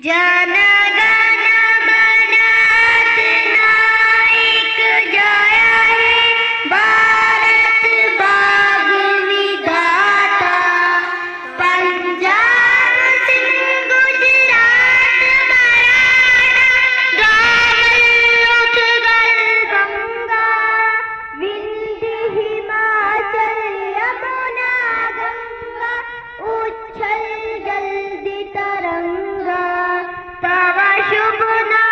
जन गण मन अधिनायक जय हे भारत भाग्य विधाता। पंजाब सिंध गुजरात मराठा उत्कल गंगा विंध्य हिमाचल यमुना गंगा उच्छल जल्दी तरंगा। तव शुभ नाम